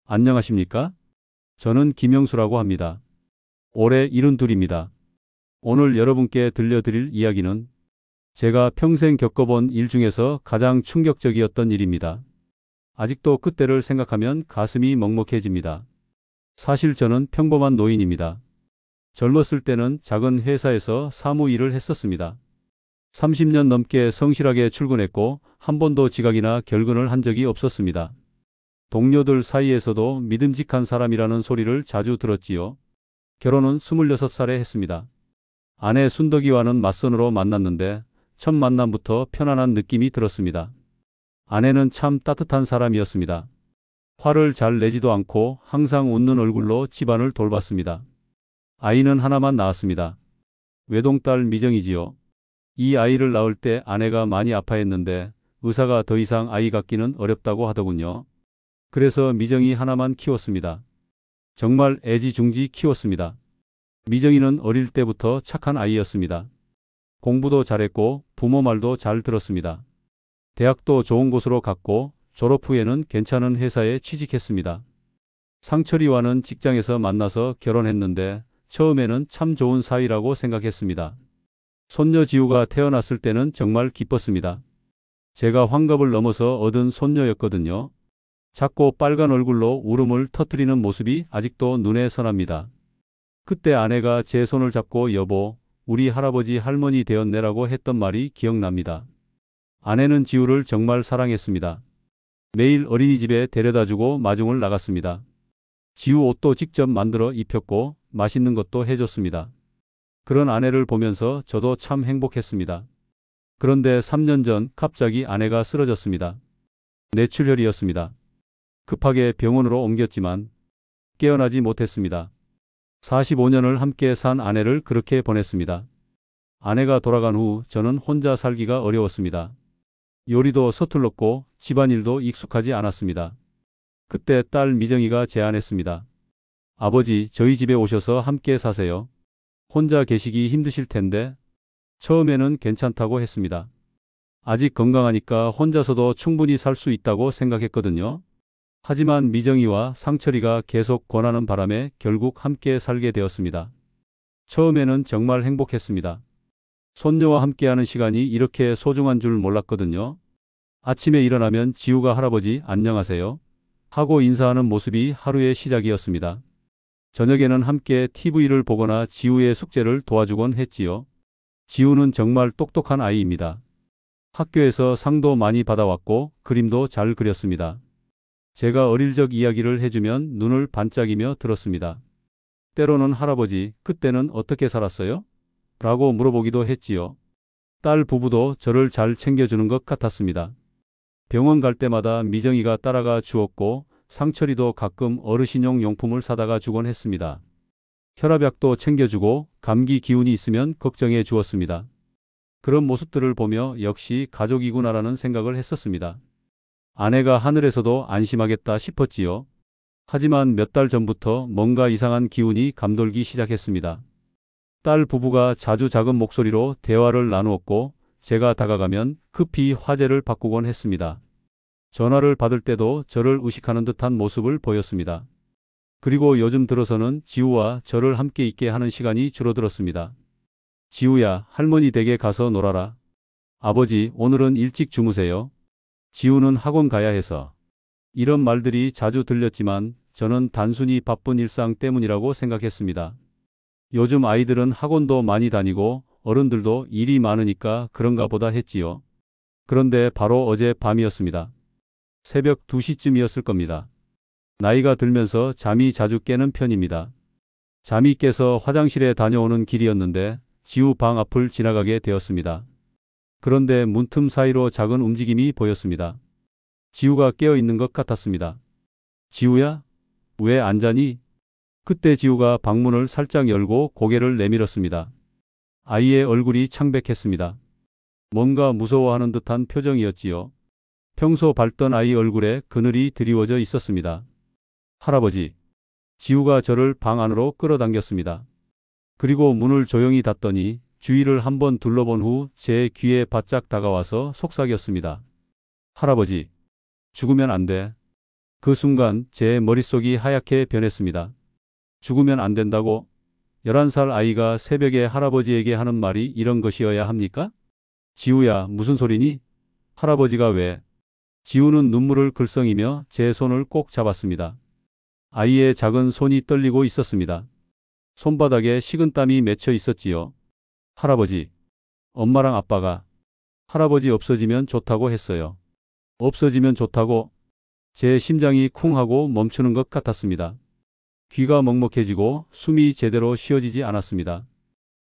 안녕하십니까? 저는 김영수라고 합니다. 올해 72입니다. 오늘 여러분께 들려드릴 이야기는 제가 평생 겪어본 일 중에서 가장 충격적이었던 일입니다. 아직도 그때를 생각하면 가슴이 먹먹해집니다. 사실 저는 평범한 노인입니다. 젊었을 때는 작은 회사에서 사무 일을 했었습니다. 30년 넘게 성실하게 출근했고 한 번도 지각이나 결근을 한 적이 없었습니다. 동료들 사이에서도 믿음직한 사람이라는 소리를 자주 들었지요. 결혼은 26살에 했습니다. 아내 순덕이와는 맞선으로 만났는데 첫 만남부터 편안한 느낌이 들었습니다. 아내는 참 따뜻한 사람이었습니다. 화를 잘 내지도 않고 항상 웃는 얼굴로 집안을 돌봤습니다. 아이는 하나만 낳았습니다. 외동딸 미정이지요. 이 아이를 낳을 때 아내가 많이 아파했는데 의사가 더 이상 아이 갖기는 어렵다고 하더군요. 그래서 미정이 하나만 키웠습니다. 정말 애지중지 키웠습니다. 미정이는 어릴 때부터 착한 아이였습니다. 공부도 잘했고 부모 말도 잘 들었습니다. 대학도 좋은 곳으로 갔고 졸업 후에는 괜찮은 회사에 취직했습니다. 상철이와는 직장에서 만나서 결혼했는데 처음에는 참 좋은 사이라고 생각했습니다. 손녀 지우가 태어났을 때는 정말 기뻤습니다. 제가 환갑을 넘어서 얻은 손녀였거든요. 작고 빨간 얼굴로 울음을 터뜨리는 모습이 아직도 눈에 선합니다. 그때 아내가 제 손을 잡고 여보, 우리 할아버지 할머니 되었네라고 했던 말이 기억납니다. 아내는 지우를 정말 사랑했습니다. 매일 어린이집에 데려다주고 마중을 나갔습니다. 지우 옷도 직접 만들어 입혔고 맛있는 것도 해줬습니다. 그런 아내를 보면서 저도 참 행복했습니다. 그런데 3년 전 갑자기 아내가 쓰러졌습니다. 뇌출혈이었습니다. 급하게 병원으로 옮겼지만 깨어나지 못했습니다. 45년을 함께 산 아내를 그렇게 보냈습니다. 아내가 돌아간 후 저는 혼자 살기가 어려웠습니다. 요리도 서툴렀고 집안일도 익숙하지 않았습니다. 그때 딸 미정이가 제안했습니다. 아버지, 저희 집에 오셔서 함께 사세요. 혼자 계시기 힘드실 텐데. 처음에는 괜찮다고 했습니다. 아직 건강하니까 혼자서도 충분히 살 수 있다고 생각했거든요. 하지만 미정이와 상철이가 계속 권하는 바람에 결국 함께 살게 되었습니다. 처음에는 정말 행복했습니다. 손녀와 함께하는 시간이 이렇게 소중한 줄 몰랐거든요. 아침에 일어나면 지우가 할아버지 안녕하세요 하고 인사하는 모습이 하루의 시작이었습니다. 저녁에는 함께 TV를 보거나 지우의 숙제를 도와주곤 했지요. 지우는 정말 똑똑한 아이입니다. 학교에서 상도 많이 받아왔고 그림도 잘 그렸습니다. 제가 어릴 적 이야기를 해주면 눈을 반짝이며 들었습니다. 때로는 할아버지, 그때는 어떻게 살았어요? 라고 물어보기도 했지요. 딸 부부도 저를 잘 챙겨주는 것 같았습니다. 병원 갈 때마다 미정이가 따라가 주었고 상철이도 가끔 어르신용 용품을 사다가 주곤 했습니다. 혈압약도 챙겨주고 감기 기운이 있으면 걱정해 주었습니다. 그런 모습들을 보며 역시 가족이구나라는 생각을 했었습니다. 아내가 하늘에서도 안심하겠다 싶었지요. 하지만 몇 달 전부터 뭔가 이상한 기운이 감돌기 시작했습니다. 딸 부부가 자주 작은 목소리로 대화를 나누었고 제가 다가가면 급히 화제를 바꾸곤 했습니다. 전화를 받을 때도 저를 의식하는 듯한 모습을 보였습니다. 그리고 요즘 들어서는 지우와 저를 함께 있게 하는 시간이 줄어들었습니다. 지우야, 할머니 댁에 가서 놀아라. 아버지, 오늘은 일찍 주무세요. 지우는 학원 가야 해서. 이런 말들이 자주 들렸지만 저는 단순히 바쁜 일상 때문이라고 생각했습니다. 요즘 아이들은 학원도 많이 다니고 어른들도 일이 많으니까 그런가 보다 했지요. 그런데 바로 어제 밤이었습니다. 새벽 2시쯤이었을 겁니다. 나이가 들면서 잠이 자주 깨는 편입니다. 잠이 깨서 화장실에 다녀오는 길이었는데 지우 방 앞을 지나가게 되었습니다. 그런데 문틈 사이로 작은 움직임이 보였습니다. 지우가 깨어있는 것 같았습니다. 지우야? 왜 안 자니? 그때 지우가 방문을 살짝 열고 고개를 내밀었습니다. 아이의 얼굴이 창백했습니다. 뭔가 무서워하는 듯한 표정이었지요. 평소 밝던 아이 얼굴에 그늘이 드리워져 있었습니다. 할아버지. 지우가 저를 방 안으로 끌어당겼습니다. 그리고 문을 조용히 닫더니 주위를 한번 둘러본 후 제 귀에 바짝 다가와서 속삭였습니다. 할아버지, 죽으면 안 돼. 그 순간 제 머릿속이 하얗게 변했습니다. 죽으면 안 된다고? 11살 아이가 새벽에 할아버지에게 하는 말이 이런 것이어야 합니까? 지우야, 무슨 소리니? 할아버지가 왜? 지우는 눈물을 글썽이며 제 손을 꼭 잡았습니다. 아이의 작은 손이 떨리고 있었습니다. 손바닥에 식은땀이 맺혀 있었지요. 할아버지, 엄마랑 아빠가 할아버지 없어지면 좋다고 했어요. 없어지면 좋다고? 제 심장이 쿵 하고 멈추는 것 같았습니다. 귀가 먹먹해지고 숨이 제대로 쉬어지지 않았습니다.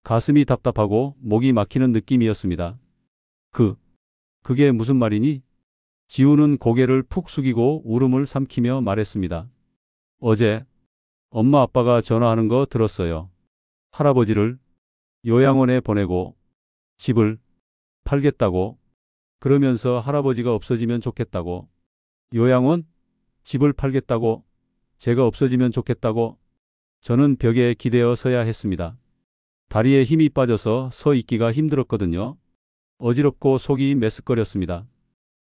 가슴이 답답하고 목이 막히는 느낌이었습니다. 그게 무슨 말이니? 지우는 고개를 푹 숙이고 울음을 삼키며 말했습니다. 어제 엄마 아빠가 전화하는 거 들었어요. 할아버지를 요양원에 보내고 집을 팔겠다고. 그러면서 할아버지가 없어지면 좋겠다고. 요양원? 집을 팔겠다고? 제가 없어지면 좋겠다고? 저는 벽에 기대어 서야 했습니다. 다리에 힘이 빠져서 서 있기가 힘들었거든요. 어지럽고 속이 메스꺼렸습니다.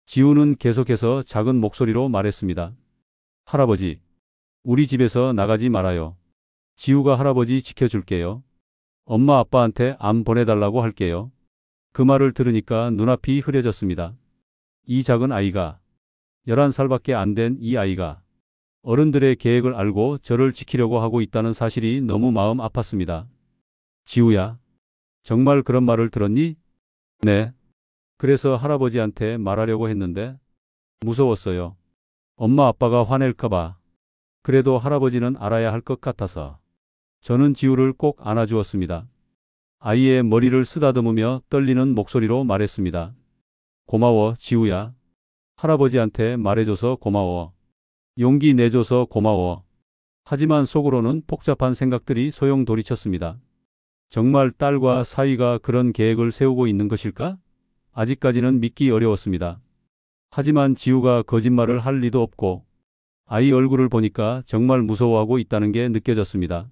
지우는 계속해서 작은 목소리로 말했습니다. 할아버지, 우리 집에서 나가지 말아요. 지우가 할아버지 지켜줄게요. 엄마 아빠한테 안 보내달라고 할게요. 그 말을 들으니까 눈앞이 흐려졌습니다. 이 작은 아이가, 11살밖에 안 된 이 아이가 어른들의 계획을 알고 저를 지키려고 하고 있다는 사실이 너무 마음 아팠습니다. 지우야, 정말 그런 말을 들었니? 네. 그래서 할아버지한테 말하려고 했는데 무서웠어요. 엄마 아빠가 화낼까봐. 그래도 할아버지는 알아야 할 것 같아서. 저는 지우를 꼭 안아주었습니다. 아이의 머리를 쓰다듬으며 떨리는 목소리로 말했습니다. 고마워, 지우야. 할아버지한테 말해줘서 고마워. 용기 내줘서 고마워. 하지만 속으로는 복잡한 생각들이 소용돌이쳤습니다. 정말 딸과 사위가 그런 계획을 세우고 있는 것일까? 아직까지는 믿기 어려웠습니다. 하지만 지우가 거짓말을 할 리도 없고 아이 얼굴을 보니까 정말 무서워하고 있다는 게 느껴졌습니다.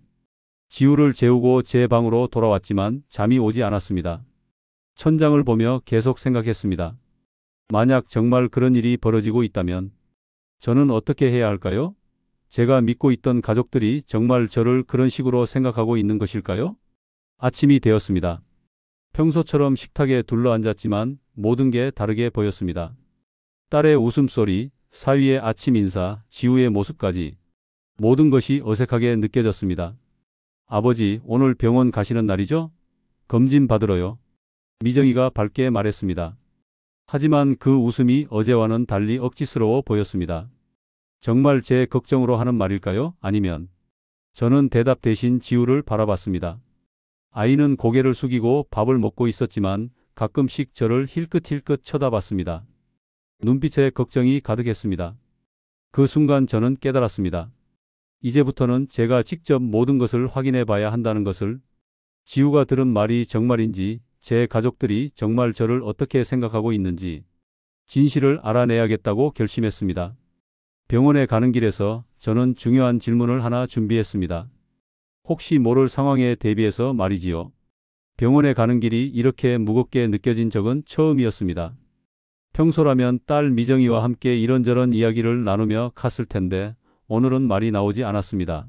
지우를 재우고 제 방으로 돌아왔지만 잠이 오지 않았습니다. 천장을 보며 계속 생각했습니다. 만약 정말 그런 일이 벌어지고 있다면 저는 어떻게 해야 할까요? 제가 믿고 있던 가족들이 정말 저를 그런 식으로 생각하고 있는 것일까요? 아침이 되었습니다. 평소처럼 식탁에 둘러앉았지만 모든 게 다르게 보였습니다. 딸의 웃음소리, 사위의 아침 인사, 지우의 모습까지 모든 것이 어색하게 느껴졌습니다. 아버지, 오늘 병원 가시는 날이죠? 검진 받으러요. 미정이가 밝게 말했습니다. 하지만 그 웃음이 어제와는 달리 억지스러워 보였습니다. 정말 제 걱정으로 하는 말일까요? 아니면 저는 대답 대신 지우를 바라봤습니다. 아이는 고개를 숙이고 밥을 먹고 있었지만 가끔씩 저를 힐끗힐끗 쳐다봤습니다. 눈빛에 걱정이 가득했습니다. 그 순간 저는 깨달았습니다. 이제부터는 제가 직접 모든 것을 확인해 봐야 한다는 것을. 지우가 들은 말이 정말인지, 제 가족들이 정말 저를 어떻게 생각하고 있는지 진실을 알아내야겠다고 결심했습니다. 병원에 가는 길에서 저는 중요한 질문을 하나 준비했습니다. 혹시 모를 상황에 대비해서 말이지요. 병원에 가는 길이 이렇게 무겁게 느껴진 적은 처음이었습니다. 평소라면 딸 미정이와 함께 이런저런 이야기를 나누며 갔을 텐데 오늘은 말이 나오지 않았습니다.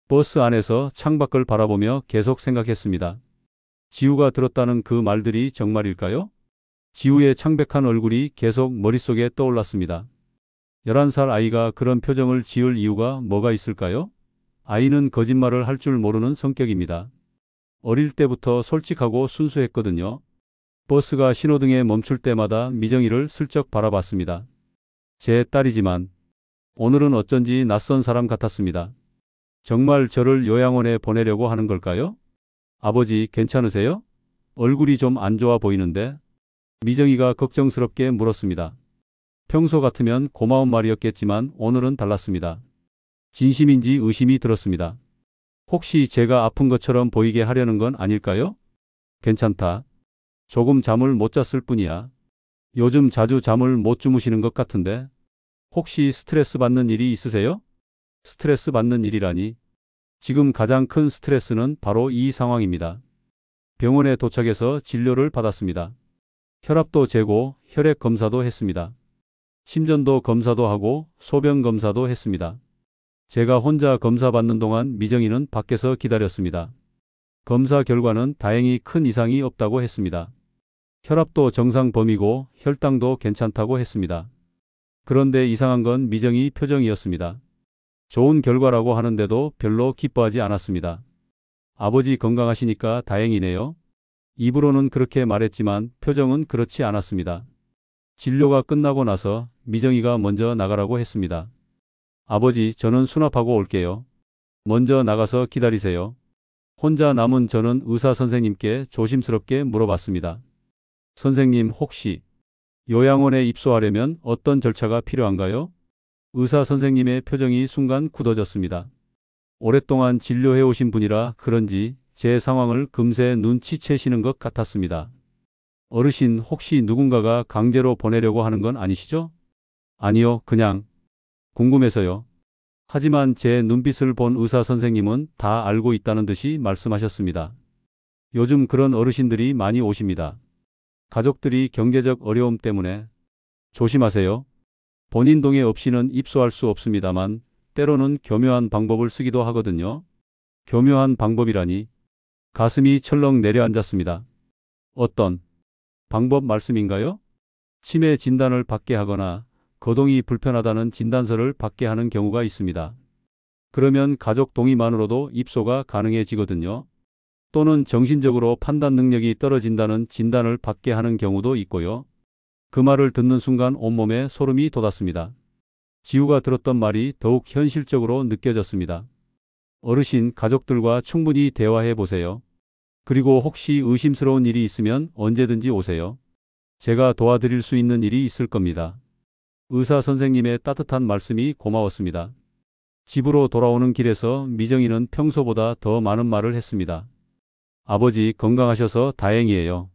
버스 안에서 창밖을 바라보며 계속 생각했습니다. 지우가 들었다는 그 말들이 정말일까요? 지우의 창백한 얼굴이 계속 머릿속에 떠올랐습니다. 11살 아이가 그런 표정을 지을 이유가 뭐가 있을까요? 아이는 거짓말을 할 줄 모르는 성격입니다. 어릴 때부터 솔직하고 순수했거든요. 버스가 신호등에 멈출 때마다 미정이를 슬쩍 바라봤습니다. 제 딸이지만 오늘은 어쩐지 낯선 사람 같았습니다. 정말 저를 요양원에 보내려고 하는 걸까요? 아버지, 괜찮으세요? 얼굴이 좀 안 좋아 보이는데? 미정이가 걱정스럽게 물었습니다. 평소 같으면 고마운 말이었겠지만 오늘은 달랐습니다. 진심인지 의심이 들었습니다. 혹시 제가 아픈 것처럼 보이게 하려는 건 아닐까요? 괜찮다. 조금 잠을 못 잤을 뿐이야. 요즘 자주 잠을 못 주무시는 것 같은데. 혹시 스트레스 받는 일이 있으세요? 스트레스 받는 일이라니. 지금 가장 큰 스트레스는 바로 이 상황입니다. 병원에 도착해서 진료를 받았습니다. 혈압도 재고 혈액 검사도 했습니다. 심전도 검사도 하고 소변 검사도 했습니다. 제가 혼자 검사 받는 동안 미정이는 밖에서 기다렸습니다. 검사 결과는 다행히 큰 이상이 없다고 했습니다. 혈압도 정상 범위고 혈당도 괜찮다고 했습니다. 그런데 이상한 건 미정이 표정이었습니다. 좋은 결과라고 하는데도 별로 기뻐하지 않았습니다. 아버지 건강하시니까 다행이네요. 입으로는 그렇게 말했지만 표정은 그렇지 않았습니다. 진료가 끝나고 나서 미정이가 먼저 나가라고 했습니다. 아버지, 저는 수납하고 올게요. 먼저 나가서 기다리세요. 혼자 남은 저는 의사 선생님께 조심스럽게 물어봤습니다. 선생님, 혹시 요양원에 입소하려면 어떤 절차가 필요한가요? 의사 선생님의 표정이 순간 굳어졌습니다. 오랫동안 진료해 오신 분이라 그런지 제 상황을 금세 눈치채시는 것 같았습니다. 어르신, 혹시 누군가가 강제로 보내려고 하는 건 아니시죠? 아니요, 그냥 궁금해서요. 하지만 제 눈빛을 본 의사 선생님은 다 알고 있다는 듯이 말씀하셨습니다. 요즘 그런 어르신들이 많이 오십니다. 가족들이 경제적 어려움 때문에. 조심하세요. 본인 동의 없이는 입소할 수 없습니다만 때로는 교묘한 방법을 쓰기도 하거든요. 교묘한 방법이라니. 가슴이 철렁 내려앉았습니다. 어떤 방법 말씀인가요? 치매 진단을 받게 하거나 거동이 불편하다는 진단서를 받게 하는 경우가 있습니다. 그러면 가족 동의만으로도 입소가 가능해지거든요. 또는 정신적으로 판단 능력이 떨어진다는 진단을 받게 하는 경우도 있고요. 그 말을 듣는 순간 온몸에 소름이 돋았습니다. 지우가 들었던 말이 더욱 현실적으로 느껴졌습니다. 어르신, 가족들과 충분히 대화해 보세요. 그리고 혹시 의심스러운 일이 있으면 언제든지 오세요. 제가 도와드릴 수 있는 일이 있을 겁니다. 의사 선생님의 따뜻한 말씀이 고마웠습니다. 집으로 돌아오는 길에서 미정이는 평소보다 더 많은 말을 했습니다. 아버지, 건강하셔서 다행이에요.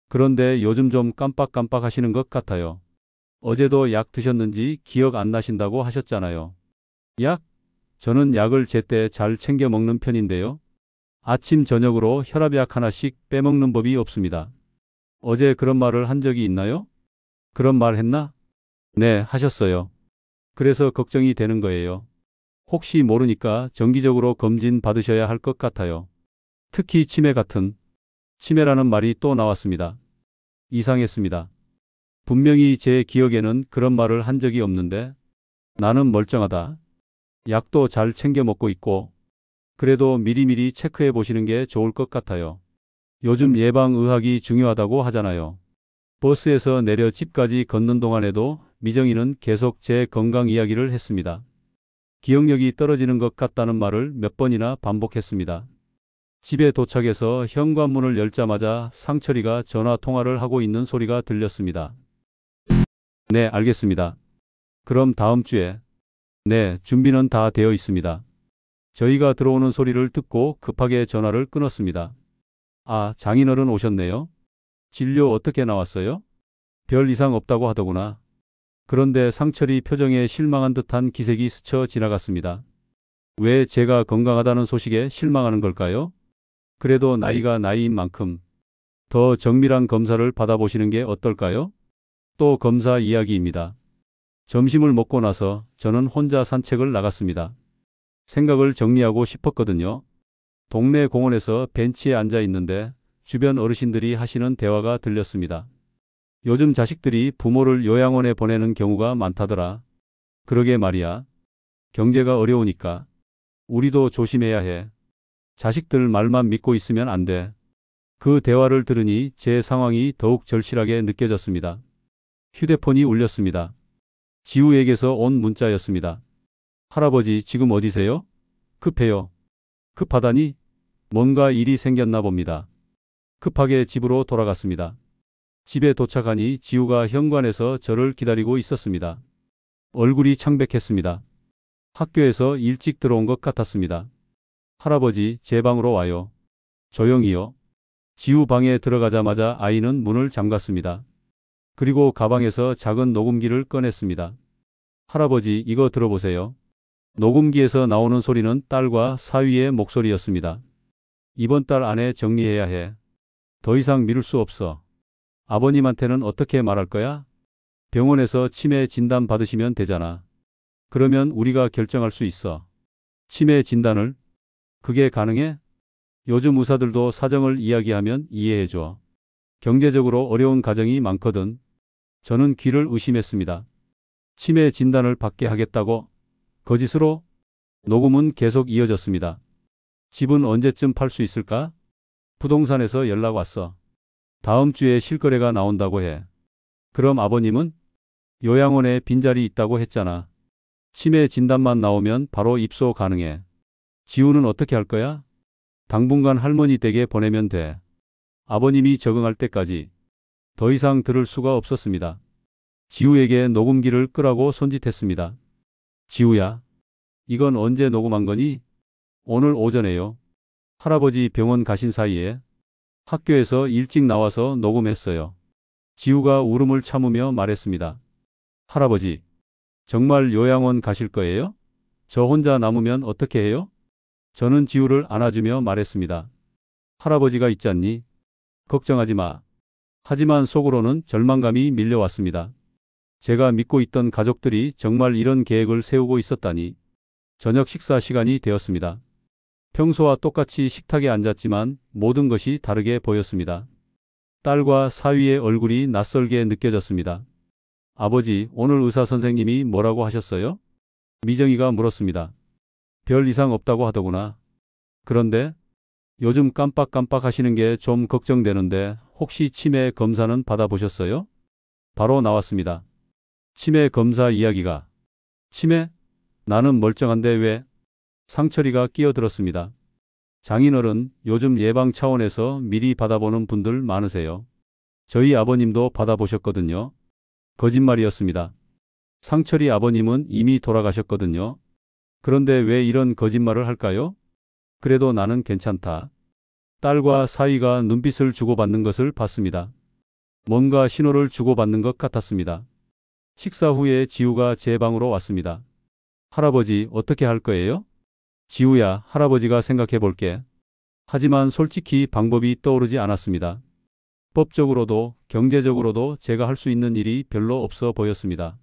그런데 요즘 좀 깜빡깜빡 하시는 것 같아요. 어제도 약 드셨는지 기억 안 나신다고 하셨잖아요. 약? 저는 약을 제때 잘 챙겨 먹는 편인데요. 아침 저녁으로 혈압약 하나씩 빼먹는 법이 없습니다. 어제 그런 말을 한 적이 있나요? 그런 말 했나? 네, 하셨어요. 그래서 걱정이 되는 거예요. 혹시 모르니까 정기적으로 검진 받으셔야 할 것 같아요. 특히 치매 같은. 치매라는 말이 또 나왔습니다. 이상했습니다. 분명히 제 기억에는 그런 말을 한 적이 없는데 나는 멀쩡하다. 약도 잘 챙겨 먹고 있고. 그래도 미리미리 체크해 보시는 게 좋을 것 같아요. 요즘 예방의학이 중요하다고 하잖아요. 버스에서 내려 집까지 걷는 동안에도 미정이는 계속 제 건강 이야기를 했습니다. 기억력이 떨어지는 것 같다는 말을 몇 번이나 반복했습니다. 집에 도착해서 현관문을 열자마자 상철이가 전화 통화를 하고 있는 소리가 들렸습니다. 네, 알겠습니다. 그럼 다음 주에. 네, 준비는 다 되어 있습니다. 저희가 들어오는 소리를 듣고 급하게 전화를 끊었습니다. 아, 장인어른 오셨네요. 진료 어떻게 나왔어요? 별 이상 없다고 하더구나. 그런데 상철이 표정에 실망한 듯한 기색이 스쳐 지나갔습니다. 왜 제가 건강하다는 소식에 실망하는 걸까요? 그래도 나이가 나이인 만큼 더 정밀한 검사를 받아보시는 게 어떨까요? 또 검사 이야기입니다. 점심을 먹고 나서 저는 혼자 산책을 나갔습니다. 생각을 정리하고 싶었거든요. 동네 공원에서 벤치에 앉아 있는데 주변 어르신들이 하시는 대화가 들렸습니다. 요즘 자식들이 부모를 요양원에 보내는 경우가 많다더라. 그러게 말이야. 경제가 어려우니까 우리도 조심해야 해. 자식들 말만 믿고 있으면 안 돼. 그 대화를 들으니 제 상황이 더욱 절실하게 느껴졌습니다. 휴대폰이 울렸습니다. 지우에게서 온 문자였습니다. 할아버지, 지금 어디세요? 급해요. 급하다니? 뭔가 일이 생겼나 봅니다. 급하게 집으로 돌아갔습니다. 집에 도착하니 지우가 현관에서 저를 기다리고 있었습니다. 얼굴이 창백했습니다. 학교에서 일찍 들어온 것 같았습니다. 할아버지, 제 방으로 와요. 조용히요. 지우 방에 들어가자마자 아이는 문을 잠갔습니다. 그리고 가방에서 작은 녹음기를 꺼냈습니다. 할아버지, 이거 들어보세요. 녹음기에서 나오는 소리는 딸과 사위의 목소리였습니다. 이번 달 안에 정리해야 해. 더 이상 미룰 수 없어. 아버님한테는 어떻게 말할 거야? 병원에서 치매 진단 받으시면 되잖아. 그러면 우리가 결정할 수 있어. 치매 진단을? 그게 가능해? 요즘 의사들도 사정을 이야기하면 이해해줘. 경제적으로 어려운 가정이 많거든. 저는 귀를 의심했습니다. 치매 진단을 받게 하겠다고? 거짓으로? 녹음은 계속 이어졌습니다. 집은 언제쯤 팔 수 있을까? 부동산에서 연락 왔어. 다음 주에 실거래가 나온다고 해. 그럼 아버님은? 요양원에 빈자리 있다고 했잖아. 치매 진단만 나오면 바로 입소 가능해. 지우는 어떻게 할 거야? 당분간 할머니 댁에 보내면 돼. 아버님이 적응할 때까지. 더 이상 들을 수가 없었습니다. 지우에게 녹음기를 끄라고 손짓했습니다. 지우야, 이건 언제 녹음한 거니? 오늘 오전에요. 할아버지 병원 가신 사이에 학교에서 일찍 나와서 녹음했어요. 지우가 울음을 참으며 말했습니다. 할아버지, 정말 요양원 가실 거예요? 저 혼자 남으면 어떻게 해요? 저는 지우를 안아주며 말했습니다. 할아버지가 있잖니? 걱정하지 마. 하지만 속으로는 절망감이 밀려왔습니다. 제가 믿고 있던 가족들이 정말 이런 계획을 세우고 있었다니. 저녁 식사 시간이 되었습니다. 평소와 똑같이 식탁에 앉았지만 모든 것이 다르게 보였습니다. 딸과 사위의 얼굴이 낯설게 느껴졌습니다. 아버지, 오늘 의사 선생님이 뭐라고 하셨어요? 미정이가 물었습니다. 별 이상 없다고 하더구나. 그런데 요즘 깜빡깜빡 하시는 게 좀 걱정되는데 혹시 치매 검사는 받아보셨어요? 바로 나왔습니다. 치매 검사 이야기가. 치매? 나는 멀쩡한데 왜? 상철이가 끼어들었습니다. 장인어른, 요즘 예방 차원에서 미리 받아보는 분들 많으세요. 저희 아버님도 받아보셨거든요. 거짓말이었습니다. 상철이 아버님은 이미 돌아가셨거든요. 그런데 왜 이런 거짓말을 할까요? 그래도 나는 괜찮다. 딸과 사위가 눈빛을 주고받는 것을 봤습니다. 뭔가 신호를 주고받는 것 같았습니다. 식사 후에 지우가 제 방으로 왔습니다. 할아버지, 어떻게 할 거예요? 지우야, 할아버지가 생각해 볼게. 하지만 솔직히 방법이 떠오르지 않았습니다. 법적으로도 경제적으로도 제가 할 수 있는 일이 별로 없어 보였습니다.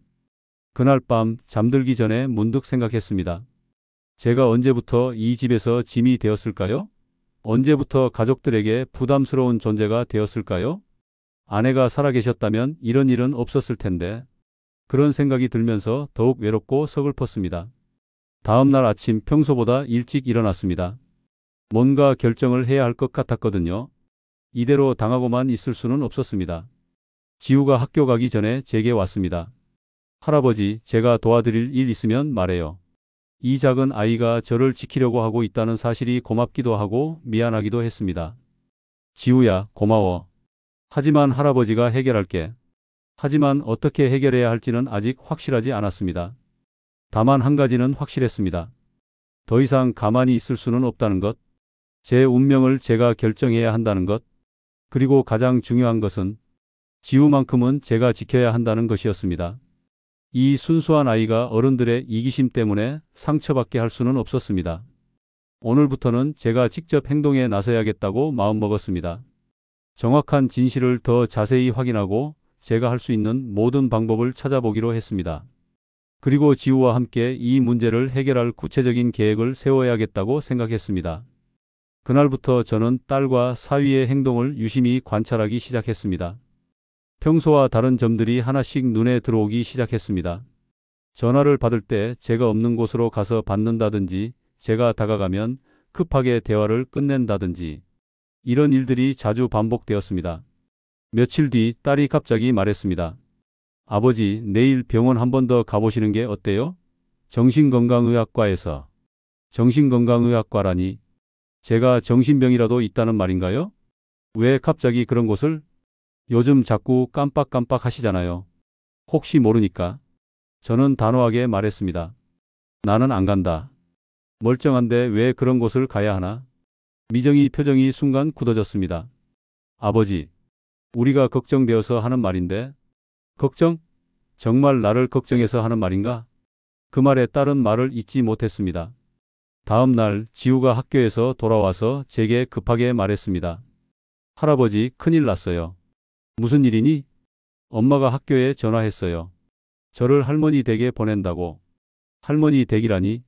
그날 밤 잠들기 전에 문득 생각했습니다. 제가 언제부터 이 집에서 짐이 되었을까요? 언제부터 가족들에게 부담스러운 존재가 되었을까요? 아내가 살아계셨다면 이런 일은 없었을 텐데. 그런 생각이 들면서 더욱 외롭고 서글펐습니다. 다음 날 아침 평소보다 일찍 일어났습니다. 뭔가 결정을 해야 할 것 같았거든요. 이대로 당하고만 있을 수는 없었습니다. 지우가 학교 가기 전에 제게 왔습니다. 할아버지, 제가 도와드릴 일 있으면 말해요. 이 작은 아이가 저를 지키려고 하고 있다는 사실이 고맙기도 하고 미안하기도 했습니다. 지우야, 고마워. 하지만 할아버지가 해결할게. 하지만 어떻게 해결해야 할지는 아직 확실하지 않았습니다. 다만 한 가지는 확실했습니다. 더 이상 가만히 있을 수는 없다는 것. 제 운명을 제가 결정해야 한다는 것. 그리고 가장 중요한 것은 지우만큼은 제가 지켜야 한다는 것이었습니다. 이 순수한 아이가 어른들의 이기심 때문에 상처받게 할 수는 없었습니다. 오늘부터는 제가 직접 행동에 나서야겠다고 마음먹었습니다. 정확한 진실을 더 자세히 확인하고 제가 할 수 있는 모든 방법을 찾아보기로 했습니다. 그리고 지우와 함께 이 문제를 해결할 구체적인 계획을 세워야겠다고 생각했습니다. 그날부터 저는 딸과 사위의 행동을 유심히 관찰하기 시작했습니다. 평소와 다른 점들이 하나씩 눈에 들어오기 시작했습니다. 전화를 받을 때 제가 없는 곳으로 가서 받는다든지, 제가 다가가면 급하게 대화를 끝낸다든지, 이런 일들이 자주 반복되었습니다. 며칠 뒤 딸이 갑자기 말했습니다. 아버지, 내일 병원 한 번 더 가보시는 게 어때요? 정신건강의학과에서. 정신건강의학과라니? 제가 정신병이라도 있다는 말인가요? 왜 갑자기 그런 곳을? 요즘 자꾸 깜빡깜빡 하시잖아요. 혹시 모르니까. 저는 단호하게 말했습니다. 나는 안 간다. 멀쩡한데 왜 그런 곳을 가야 하나? 미정이 표정이 순간 굳어졌습니다. 아버지, 우리가 걱정되어서 하는 말인데. 걱정? 정말 나를 걱정해서 하는 말인가? 그 말에 딸은 말을 잇지 못했습니다. 다음 날 지우가 학교에서 돌아와서 제게 급하게 말했습니다. 할아버지, 큰일 났어요. 무슨 일이니? 엄마가 학교에 전화했어요. 저를 할머니 댁에 보낸다고. 할머니 댁이라니?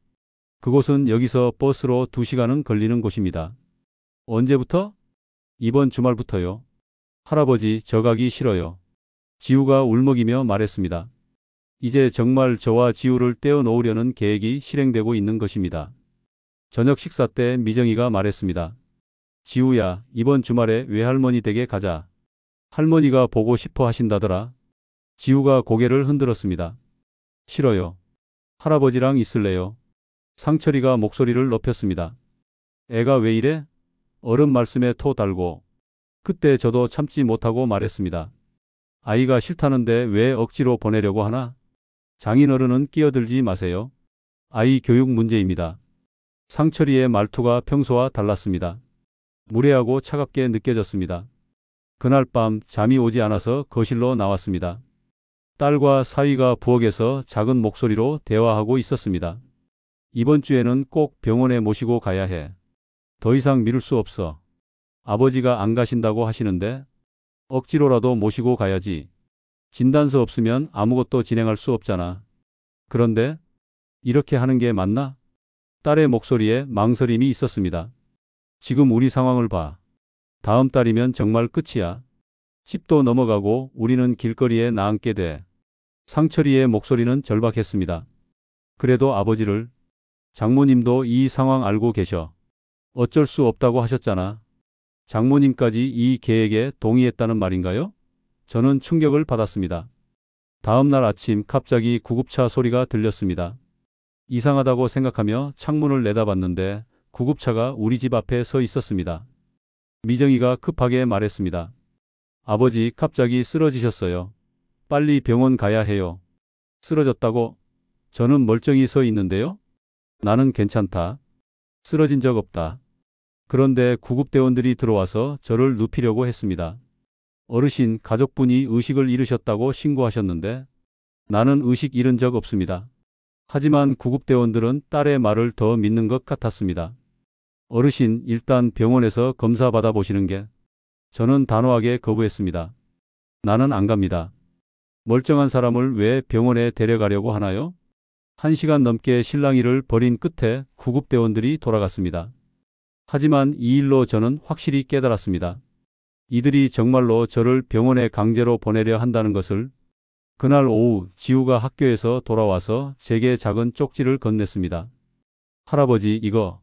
그곳은 여기서 버스로 2시간은 걸리는 곳입니다. 언제부터? 이번 주말부터요. 할아버지, 저 가기 싫어요. 지우가 울먹이며 말했습니다. 이제 정말 저와 지우를 떼어 놓으려는 계획이 실행되고 있는 것입니다. 저녁 식사 때 미정이가 말했습니다. 지우야, 이번 주말에 외할머니 댁에 가자. 할머니가 보고 싶어 하신다더라. 지우가 고개를 흔들었습니다. 싫어요. 할아버지랑 있을래요. 상철이가 목소리를 높였습니다. 애가 왜 이래? 어른 말씀에 토 달고. 그때 저도 참지 못하고 말했습니다. 아이가 싫다는데 왜 억지로 보내려고 하나? 장인어른은 끼어들지 마세요. 아이 교육 문제입니다. 상철이의 말투가 평소와 달랐습니다. 무례하고 차갑게 느껴졌습니다. 그날 밤 잠이 오지 않아서 거실로 나왔습니다. 딸과 사위가 부엌에서 작은 목소리로 대화하고 있었습니다. 이번 주에는 꼭 병원에 모시고 가야 해. 더 이상 미룰 수 없어. 아버지가 안 가신다고 하시는데 억지로라도 모시고 가야지. 진단서 없으면 아무것도 진행할 수 없잖아. 그런데 이렇게 하는 게 맞나? 딸의 목소리에 망설임이 있었습니다. 지금 우리 상황을 봐. 다음 달이면 정말 끝이야. 10도 넘어가고 우리는 길거리에 나앉게 돼. 상철이의 목소리는 절박했습니다. 그래도 아버지를, 장모님도 이 상황 알고 계셔. 어쩔 수 없다고 하셨잖아. 장모님까지 이 계획에 동의했다는 말인가요? 저는 충격을 받았습니다. 다음 날 아침 갑자기 구급차 소리가 들렸습니다. 이상하다고 생각하며 창문을 내다봤는데 구급차가 우리 집 앞에 서 있었습니다. 미정이가 급하게 말했습니다. 아버지 갑자기 쓰러지셨어요. 빨리 병원 가야 해요. 쓰러졌다고? 저는 멀쩡히 서 있는데요. 나는 괜찮다. 쓰러진 적 없다. 그런데 구급대원들이 들어와서 저를 눕히려고 했습니다. 어르신, 가족분이 의식을 잃으셨다고 신고하셨는데 나는 의식 잃은 적 없습니다. 하지만 구급대원들은 딸의 말을 더 믿는 것 같았습니다. 어르신, 일단 병원에서 검사 받아보시는 게. 저는 단호하게 거부했습니다. 나는 안 갑니다. 멀쩡한 사람을 왜 병원에 데려가려고 하나요? 1시간 넘게 실랑이를 벌인 끝에 구급대원들이 돌아갔습니다. 하지만 이 일로 저는 확실히 깨달았습니다. 이들이 정말로 저를 병원에 강제로 보내려 한다는 것을. 그날 오후 지우가 학교에서 돌아와서 제게 작은 쪽지를 건넸습니다. 할아버지, 이거.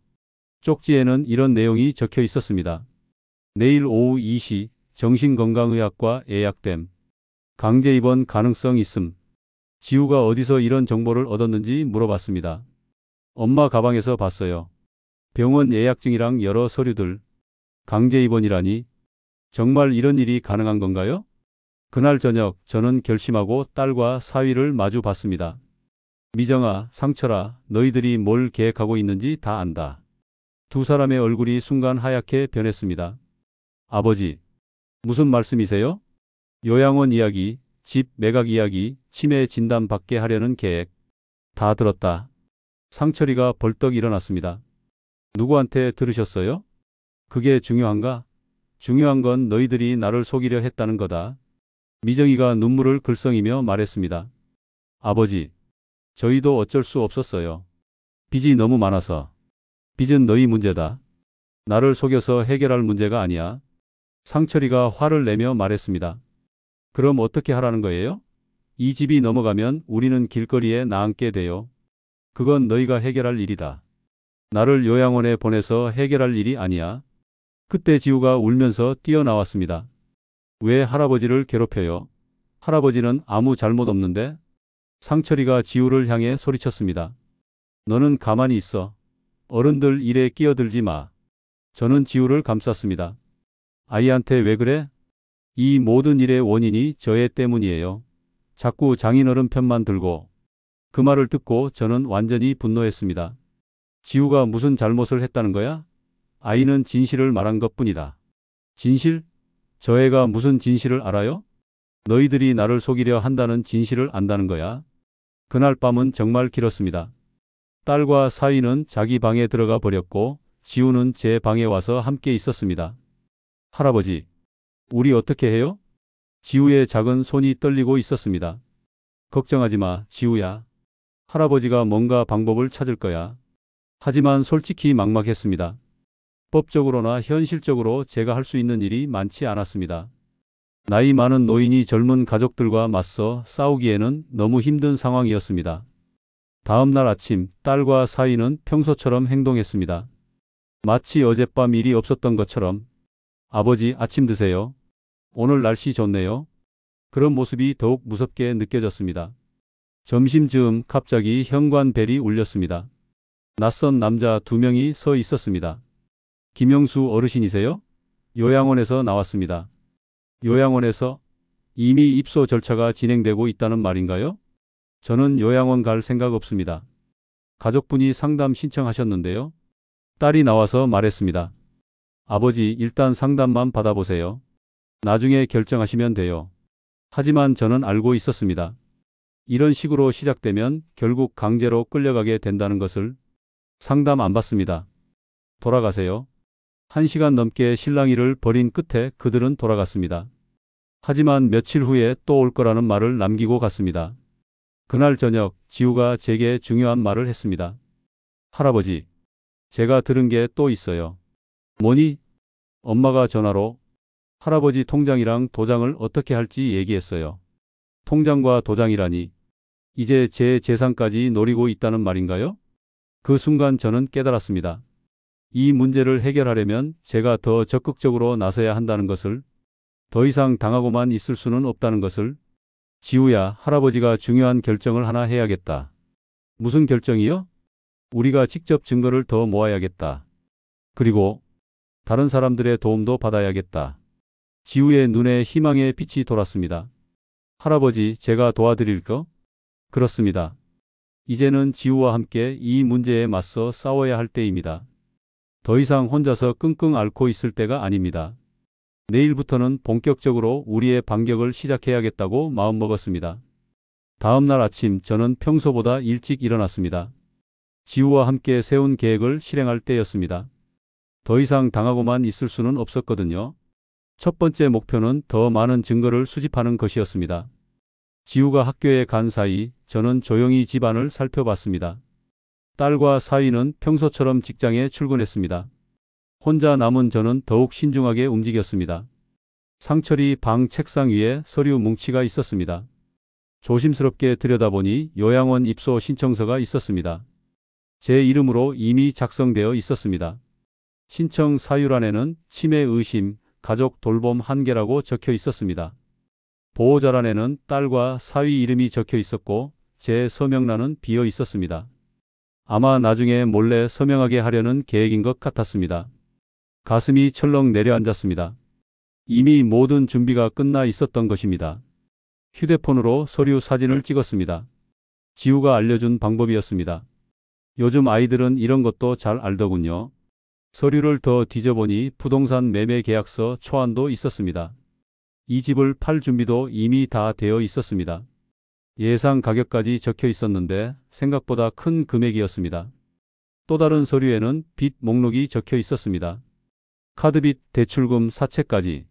쪽지에는 이런 내용이 적혀 있었습니다. 내일 오후 2시 정신건강의학과 예약됨. 강제 입원 가능성 있음. 지우가 어디서 이런 정보를 얻었는지 물어봤습니다. 엄마 가방에서 봤어요. 병원 예약증이랑 여러 서류들. 강제 입원이라니. 정말 이런 일이 가능한 건가요? 그날 저녁 저는 결심하고 딸과 사위를 마주 봤습니다. 미정아, 상철아, 너희들이 뭘 계획하고 있는지 다 안다. 두 사람의 얼굴이 순간 하얗게 변했습니다. 아버지, 무슨 말씀이세요? 요양원 이야기, 집 매각 이야기, 치매 진단 받게 하려는 계획. 다 들었다. 상철이가 벌떡 일어났습니다. 누구한테 들으셨어요? 그게 중요한가? 중요한 건 너희들이 나를 속이려 했다는 거다. 미정이가 눈물을 글썽이며 말했습니다. 아버지, 저희도 어쩔 수 없었어요. 빚이 너무 많아서. 빚은 너희 문제다. 나를 속여서 해결할 문제가 아니야. 상철이가 화를 내며 말했습니다. 그럼 어떻게 하라는 거예요? 이 집이 넘어가면 우리는 길거리에 나앉게 돼요. 그건 너희가 해결할 일이다. 나를 요양원에 보내서 해결할 일이 아니야. 그때 지우가 울면서 뛰어나왔습니다. 왜 할아버지를 괴롭혀요? 할아버지는 아무 잘못 없는데? 상철이가 지우를 향해 소리쳤습니다. 너는 가만히 있어. 어른들 일에 끼어들지 마. 저는 지우를 감쌌습니다. 아이한테 왜 그래? 이 모든 일의 원인이 저 애 때문이에요. 자꾸 장인어른 편만 들고. 그 말을 듣고 저는 완전히 분노했습니다. 지우가 무슨 잘못을 했다는 거야? 아이는 진실을 말한 것뿐이다. 진실? 저 애가 무슨 진실을 알아요? 너희들이 나를 속이려 한다는 진실을 안다는 거야. 그날 밤은 정말 길었습니다. 딸과 사위는 자기 방에 들어가 버렸고 지우는 제 방에 와서 함께 있었습니다. 할아버지, 우리 어떻게 해요? 지우의 작은 손이 떨리고 있었습니다. 걱정하지 마, 지우야. 할아버지가 뭔가 방법을 찾을 거야. 하지만 솔직히 막막했습니다. 법적으로나 현실적으로 제가 할 수 있는 일이 많지 않았습니다. 나이 많은 노인이 젊은 가족들과 맞서 싸우기에는 너무 힘든 상황이었습니다. 다음 날 아침 딸과 사위는 평소처럼 행동했습니다. 마치 어젯밤 일이 없었던 것처럼. 아버지, 아침 드세요. 오늘 날씨 좋네요. 그런 모습이 더욱 무섭게 느껴졌습니다. 점심즈음 갑자기 현관벨이 울렸습니다. 낯선 남자 2명이 서 있었습니다. 김영수 어르신이세요? 요양원에서 나왔습니다. 요양원에서? 이미 입소 절차가 진행되고 있다는 말인가요? 저는 요양원 갈 생각 없습니다. 가족분이 상담 신청하셨는데요. 딸이 나와서 말했습니다. 아버지, 일단 상담만 받아보세요. 나중에 결정하시면 돼요. 하지만 저는 알고 있었습니다. 이런 식으로 시작되면 결국 강제로 끌려가게 된다는 것을. 상담 안 받습니다. 돌아가세요. 1시간 넘게 실랑이를 벌인 끝에 그들은 돌아갔습니다. 하지만 며칠 후에 또 올 거라는 말을 남기고 갔습니다. 그날 저녁 지우가 제게 중요한 말을 했습니다. 할아버지, 제가 들은 게 또 있어요. 뭐니? 엄마가 전화로 할아버지 통장이랑 도장을 어떻게 할지 얘기했어요. 통장과 도장이라니. 이제 제 재산까지 노리고 있다는 말인가요? 그 순간 저는 깨달았습니다. 이 문제를 해결하려면 제가 더 적극적으로 나서야 한다는 것을, 더 이상 당하고만 있을 수는 없다는 것을. 지우야, 할아버지가 중요한 결정을 하나 해야겠다. 무슨 결정이요? 우리가 직접 증거를 더 모아야겠다. 그리고 다른 사람들의 도움도 받아야겠다. 지우의 눈에 희망의 빛이 돌았습니다. 할아버지, 제가 도와드릴 거? 그렇습니다. 이제는 지우와 함께 이 문제에 맞서 싸워야 할 때입니다. 더 이상 혼자서 끙끙 앓고 있을 때가 아닙니다. 내일부터는 본격적으로 우리의 반격을 시작해야겠다고 마음먹었습니다. 다음 날 아침 저는 평소보다 일찍 일어났습니다. 지우와 함께 세운 계획을 실행할 때였습니다. 더 이상 당하고만 있을 수는 없었거든요. 첫 번째 목표는 더 많은 증거를 수집하는 것이었습니다. 지우가 학교에 간 사이 저는 조용히 집안을 살펴봤습니다. 딸과 사위는 평소처럼 직장에 출근했습니다. 혼자 남은 저는 더욱 신중하게 움직였습니다. 상철이 방 책상 위에 서류 뭉치가 있었습니다. 조심스럽게 들여다보니 요양원 입소 신청서가 있었습니다. 제 이름으로 이미 작성되어 있었습니다. 신청 사유란에는 치매 의심, 가족 돌봄 한계라고 적혀 있었습니다. 보호자란에는 딸과 사위 이름이 적혀 있었고 제 서명란은 비어 있었습니다. 아마 나중에 몰래 서명하게 하려는 계획인 것 같았습니다. 가슴이 철렁 내려앉았습니다. 이미 모든 준비가 끝나 있었던 것입니다. 휴대폰으로 서류 사진을 찍었습니다. 지우가 알려준 방법이었습니다. 요즘 아이들은 이런 것도 잘 알더군요. 서류를 더 뒤져보니 부동산 매매 계약서 초안도 있었습니다. 이 집을 팔 준비도 이미 다 되어 있었습니다. 예상 가격까지 적혀 있었는데 생각보다 큰 금액이었습니다. 또 다른 서류에는 빚 목록이 적혀 있었습니다. 카드빚, 대출금, 사채까지.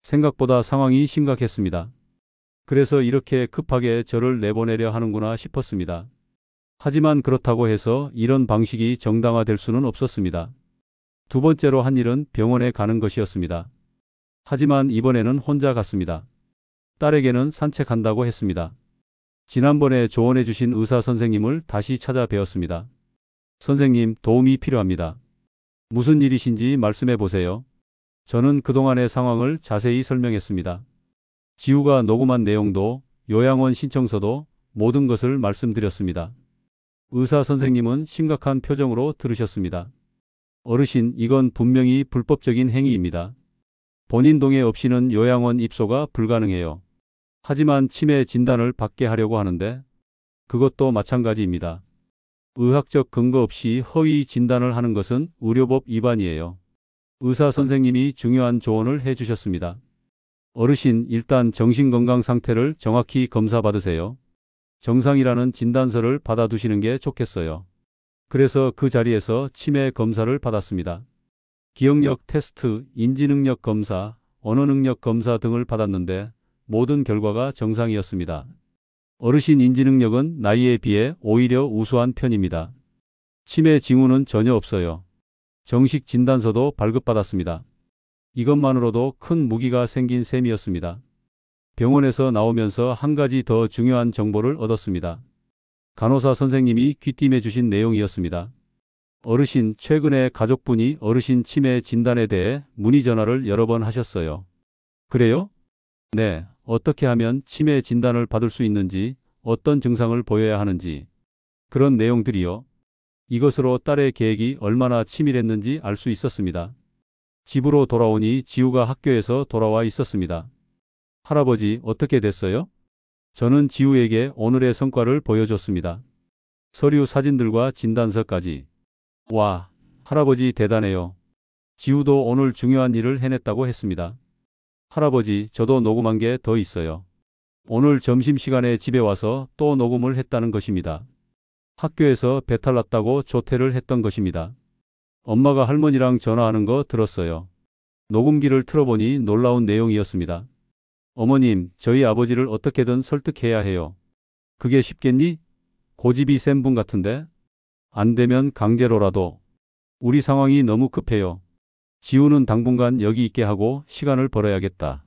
생각보다 상황이 심각했습니다. 그래서 이렇게 급하게 저를 내보내려 하는구나 싶었습니다. 하지만 그렇다고 해서 이런 방식이 정당화될 수는 없었습니다. 두 번째로 한 일은 병원에 가는 것이었습니다. 하지만 이번에는 혼자 갔습니다. 딸에게는 산책한다고 했습니다. 지난번에 조언해 주신 의사 선생님을 다시 찾아뵈었습니다. 선생님, 도움이 필요합니다. 무슨 일이신지 말씀해 보세요. 저는 그동안의 상황을 자세히 설명했습니다. 지우가 녹음한 내용도, 요양원 신청서도 모든 것을 말씀드렸습니다. 의사 선생님은 심각한 표정으로 들으셨습니다. 어르신, 이건 분명히 불법적인 행위입니다. 본인 동의 없이는 요양원 입소가 불가능해요. 하지만 치매 진단을 받게 하려고 하는데 그것도 마찬가지입니다. 의학적 근거 없이 허위 진단을 하는 것은 의료법 위반이에요. 의사 선생님이 중요한 조언을 해주셨습니다. 어르신, 일단 정신건강 상태를 정확히 검사받으세요. 정상이라는 진단서를 받아두시는 게 좋겠어요. 그래서 그 자리에서 치매 검사를 받았습니다. 기억력 테스트, 인지능력 검사, 언어능력 검사 등을 받았는데 모든 결과가 정상이었습니다. 어르신 인지 능력은 나이에 비해 오히려 우수한 편입니다. 치매 징후는 전혀 없어요. 정식 진단서도 발급받았습니다. 이것만으로도 큰 무기가 생긴 셈이었습니다. 병원에서 나오면서 한 가지 더 중요한 정보를 얻었습니다. 간호사 선생님이 귀띔해 주신 내용이었습니다. 어르신, 최근에 가족분이 어르신 치매 진단에 대해 문의 전화를 여러 번 하셨어요. 그래요? 네. 어떻게 하면 치매 진단을 받을 수 있는지, 어떤 증상을 보여야 하는지, 그런 내용들이요. 이것으로 딸의 계획이 얼마나 치밀했는지 알 수 있었습니다. 집으로 돌아오니 지우가 학교에서 돌아와 있었습니다. 할아버지, 어떻게 됐어요? 저는 지우에게 오늘의 성과를 보여줬습니다. 서류 사진들과 진단서까지. 와, 할아버지 대단해요. 지우도 오늘 중요한 일을 해냈다고 했습니다. 할아버지, 저도 녹음한 게 더 있어요. 오늘 점심시간에 집에 와서 또 녹음을 했다는 것입니다. 학교에서 배탈 났다고 조퇴를 했던 것입니다. 엄마가 할머니랑 전화하는 거 들었어요. 녹음기를 틀어보니 놀라운 내용이었습니다. 어머님, 저희 아버지를 어떻게든 설득해야 해요. 그게 쉽겠니? 고집이 센 분 같은데? 안 되면 강제로라도. 우리 상황이 너무 급해요. 지우는 당분간 여기 있게 하고 시간을 벌어야겠다.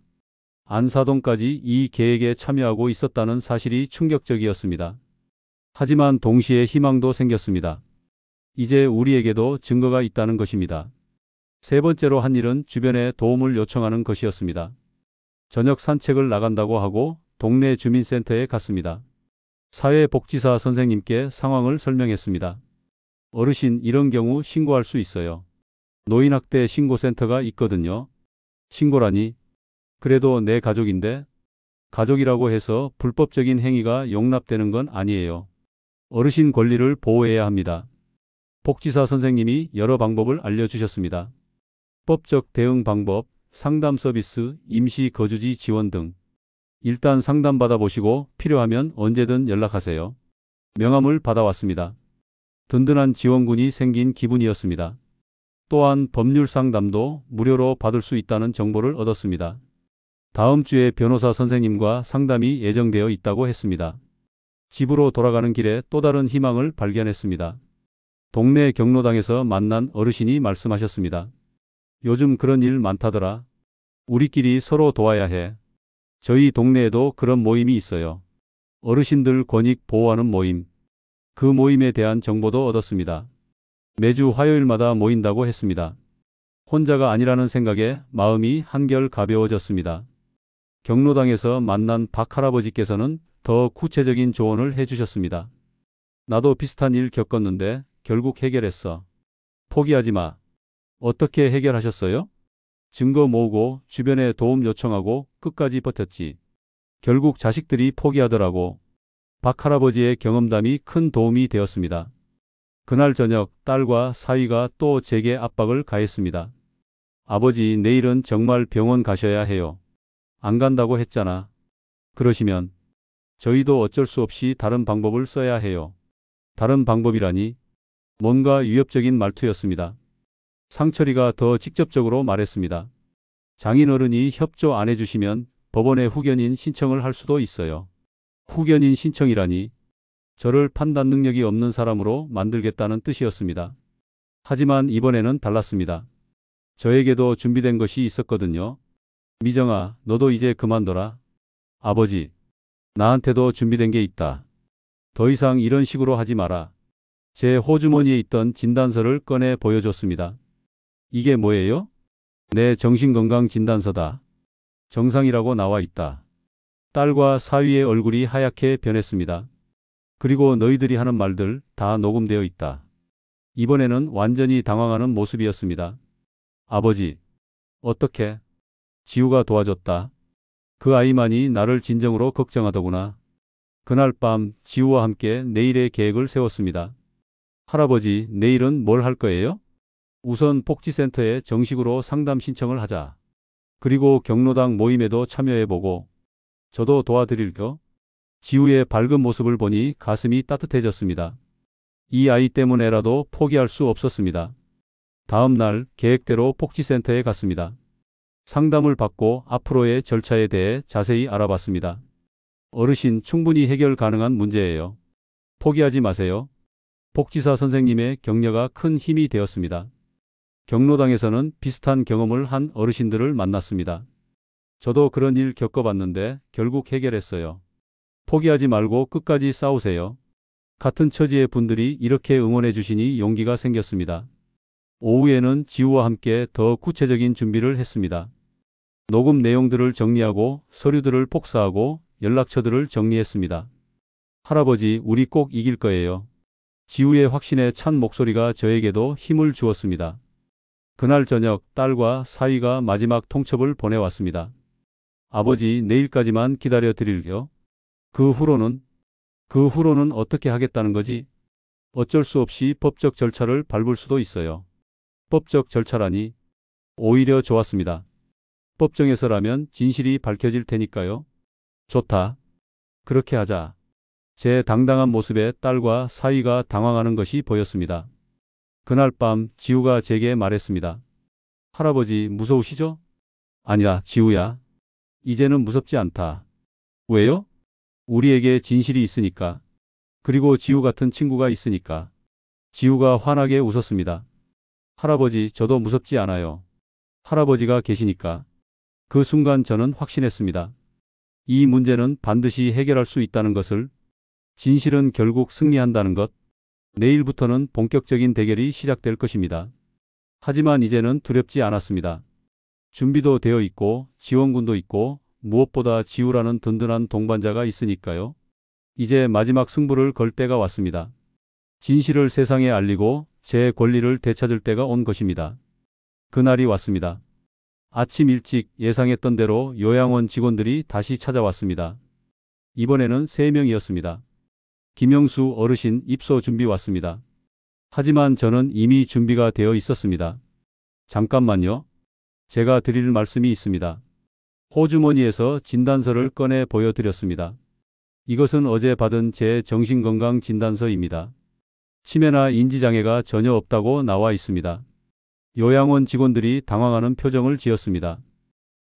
안사동까지 이 계획에 참여하고 있었다는 사실이 충격적이었습니다. 하지만 동시에 희망도 생겼습니다. 이제 우리에게도 증거가 있다는 것입니다. 세 번째로 한 일은 주변에 도움을 요청하는 것이었습니다. 저녁 산책을 나간다고 하고 동네 주민센터에 갔습니다. 사회복지사 선생님께 상황을 설명했습니다. 어르신, 이런 경우 신고할 수 있어요. 노인학대 신고센터가 있거든요. 신고라니? 그래도 내 가족인데? 가족이라고 해서 불법적인 행위가 용납되는 건 아니에요. 어르신 권리를 보호해야 합니다. 복지사 선생님이 여러 방법을 알려주셨습니다. 법적 대응 방법, 상담 서비스, 임시 거주지 지원 등. 일단 상담받아 보시고 필요하면 언제든 연락하세요. 명함을 받아왔습니다. 든든한 지원군이 생긴 기분이었습니다. 또한 법률 상담도 무료로 받을 수 있다는 정보를 얻었습니다. 다음 주에 변호사 선생님과 상담이 예정되어 있다고 했습니다. 집으로 돌아가는 길에 또 다른 희망을 발견했습니다. 동네 경로당에서 만난 어르신이 말씀하셨습니다. 요즘 그런 일 많다더라. 우리끼리 서로 도와야 해. 저희 동네에도 그런 모임이 있어요. 어르신들 권익 보호하는 모임. 그 모임에 대한 정보도 얻었습니다. 매주 화요일마다 모인다고 했습니다. 혼자가 아니라는 생각에 마음이 한결 가벼워졌습니다. 경로당에서 만난 박 할아버지께서는 더 구체적인 조언을 해주셨습니다. 나도 비슷한 일 겪었는데 결국 해결했어. 포기하지 마. 어떻게 해결하셨어요? 증거 모으고 주변에 도움 요청하고 끝까지 버텼지. 결국 자식들이 포기하더라고. 박 할아버지의 경험담이 큰 도움이 되었습니다. 그날 저녁 딸과 사위가 또 제게 압박을 가했습니다. 아버지, 내일은 정말 병원 가셔야 해요. 안 간다고 했잖아. 그러시면 저희도 어쩔 수 없이 다른 방법을 써야 해요. 다른 방법이라니? 뭔가 위협적인 말투였습니다. 상철이가 더 직접적으로 말했습니다. 장인어른이 협조 안 해주시면 법원에 후견인 신청을 할 수도 있어요. 후견인 신청이라니? 저를 판단 능력이 없는 사람으로 만들겠다는 뜻이었습니다. 하지만 이번에는 달랐습니다. 저에게도 준비된 것이 있었거든요. 미정아, 너도 이제 그만둬라. 아버지, 나한테도 준비된 게 있다. 더 이상 이런 식으로 하지 마라. 제 호주머니에 있던 진단서를 꺼내 보여줬습니다. 이게 뭐예요? 내 정신건강 진단서다. 정상이라고 나와 있다. 딸과 사위의 얼굴이 하얗게 변했습니다. 그리고 너희들이 하는 말들 다 녹음되어 있다. 이번에는 완전히 당황하는 모습이었습니다. 아버지, 어떻게? 지우가 도와줬다. 그 아이만이 나를 진정으로 걱정하더구나. 그날 밤 지우와 함께 내일의 계획을 세웠습니다. 할아버지, 내일은 뭘 할 거예요? 우선 복지센터에 정식으로 상담 신청을 하자. 그리고 경로당 모임에도 참여해보고. 저도 도와드릴게요. 지우의 밝은 모습을 보니 가슴이 따뜻해졌습니다. 이 아이 때문에라도 포기할 수 없었습니다. 다음 날 계획대로 복지센터에 갔습니다. 상담을 받고 앞으로의 절차에 대해 자세히 알아봤습니다. 어르신, 충분히 해결 가능한 문제예요. 포기하지 마세요. 복지사 선생님의 격려가 큰 힘이 되었습니다. 경로당에서는 비슷한 경험을 한 어르신들을 만났습니다. 저도 그런 일 겪어봤는데 결국 해결했어요. 포기하지 말고 끝까지 싸우세요. 같은 처지의 분들이 이렇게 응원해 주시니 용기가 생겼습니다. 오후에는 지우와 함께 더 구체적인 준비를 했습니다. 녹음 내용들을 정리하고 서류들을 복사하고 연락처들을 정리했습니다. 할아버지, 우리 꼭 이길 거예요. 지우의 확신에 찬 목소리가 저에게도 힘을 주었습니다. 그날 저녁 딸과 사위가 마지막 통첩을 보내왔습니다. 아버지, 내일까지만 기다려 드릴게요. 그 후로는 어떻게 하겠다는 거지? 어쩔 수 없이 법적 절차를 밟을 수도 있어요. 법적 절차라니? 오히려 좋았습니다. 법정에서라면 진실이 밝혀질 테니까요. 좋다. 그렇게 하자. 제 당당한 모습에 딸과 사위가 당황하는 것이 보였습니다. 그날 밤 지우가 제게 말했습니다. 할아버지, 무서우시죠? 아니야, 지우야. 이제는 무섭지 않다. 왜요? 우리에게 진실이 있으니까. 그리고 지우 같은 친구가 있으니까. 지우가 환하게 웃었습니다. 할아버지, 저도 무섭지 않아요. 할아버지가 계시니까. 그 순간 저는 확신했습니다. 이 문제는 반드시 해결할 수 있다는 것을. 진실은 결국 승리한다는 것. 내일부터는 본격적인 대결이 시작될 것입니다. 하지만 이제는 두렵지 않았습니다. 준비도 되어 있고 지원군도 있고 무엇보다 지우라는 든든한 동반자가 있으니까요. 이제 마지막 승부를 걸 때가 왔습니다. 진실을 세상에 알리고 제 권리를 되찾을 때가 온 것입니다. 그날이 왔습니다. 아침 일찍 예상했던 대로 요양원 직원들이 다시 찾아왔습니다. 이번에는 3명이었습니다. 김영수 어르신 입소 준비 왔습니다. 하지만 저는 이미 준비가 되어 있었습니다. 잠깐만요. 제가 드릴 말씀이 있습니다. 호주머니에서 진단서를 꺼내 보여드렸습니다. 이것은 어제 받은 제 정신건강 진단서입니다. 치매나 인지장애가 전혀 없다고 나와 있습니다. 요양원 직원들이 당황하는 표정을 지었습니다.